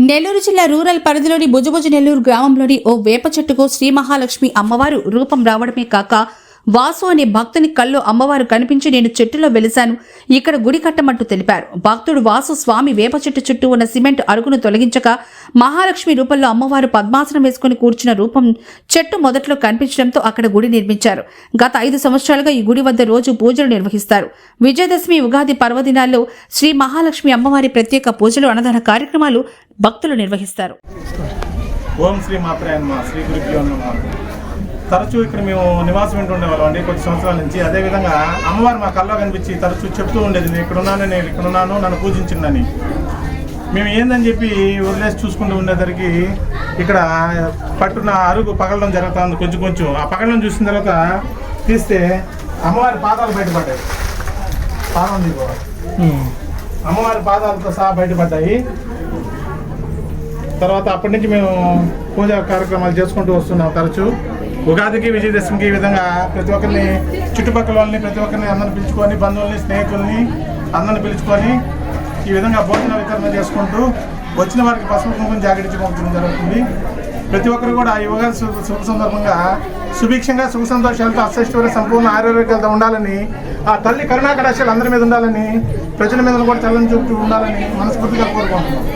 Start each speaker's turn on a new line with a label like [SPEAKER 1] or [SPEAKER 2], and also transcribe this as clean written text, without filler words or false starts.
[SPEAKER 1] నెల్లూరు జిల్లా రూరల్ పరిధిలోని బుజబుజ నెల్లూరు గ్రామంలోని ఓ వేప చెట్టుకు శ్రీ మహాలక్ష్మి అమ్మవారు రూపం రావడమే కాక వాసు అనే భక్తుని కల్లో అమ్మవారు కనిపించి నేను చెట్టులో వెలిశాను, ఇక్కడ గుడి కట్టమంటూ తెలిపారు. భక్తుడు వాసు స్వామి వేప చెట్టు చుట్టూ ఉన్న సిమెంట్ అరుగును తొలగించక మహాలక్ష్మి రూపంలో అమ్మవారు పద్మాసనం వేసుకుని కూర్చున్న రూపం చెట్టు మొదట్లో కనిపించడంతో అక్కడ గుడి నిర్మించారు. గత 5 సంవత్సరాలుగా ఈ గుడి వద్ద రోజు పూజలు నిర్వహిస్తారు. విజయదశమి, ఉగాది పర్వదినాల్లో శ్రీ మహాలక్ష్మి అమ్మవారి ప్రత్యేక పూజలు, అన్నదాన కార్యక్రమాలు భక్తులు నిర్వహిస్తారు.
[SPEAKER 2] ఓం శ్రీ మాత్రే నమః. శ్రీ గురుభ్యో నమః. తరచూ ఇక్కడ మేము నివాసం ఉంటుండేవాళ్ళం అండి కొద్ది సంవత్సరాల నుంచి. అదేవిధంగా అమ్మవారు మా కల్లో కనిపించి తరచూ చెప్తూ ఉండేది, నేను ఇక్కడ ఉన్నాను, నన్ను పూజించిందని. మేము ఏందని చెప్పి వదిలేసి చూసుకుంటూ ఉండేసరికి ఇక్కడ పట్టున అరుగు పగలడం జరుగుతుంది. కొంచెం ఆ పగలడం చూసిన తర్వాత తీస్తే అమ్మవారి పాదాలు బయటపడ్డాయి. పాదం దిగువ అమ్మవారి పాదాలతో సహా బయటపడ్డాయి. తర్వాత అప్పటి నుంచి మేము పూజా కార్యక్రమాలు చేసుకుంటూ వస్తున్నాం. తరచూ ఉగాదికి, విజయదశమికి ఈ విధంగా ప్రతి ఒక్కరిని, చుట్టుపక్కల వాళ్ళని ప్రతి ఒక్కరిని అందరిని పిలుచుకొని, బంధువుల్ని, స్నేహితుల్ని అందరిని పిలుచుకొని ఈ విధంగా భోజన వితరణ చేసుకుంటూ వచ్చిన వారికి పసుపు కుంకుమ జాగ్రత్త పంపించడం జరుగుతుంది. ప్రతి ఒక్కరు కూడా ఈ ఉగాది శుభ సందర్భంగా సుభిక్షంగా, సుఖ సంతోషాలతో, అష్టైశ్వర్య సంపూర్ణ ఆరోగ్యాలతో ఉండాలని, ఆ తల్లి కరుణా కటాక్షాలు అందరి మీద ఉండాలని, ప్రజల మీద కూడా చల్లని చూపుతూ ఉండాలని మనస్ఫూర్తిగా కోరుకుంటున్నాం.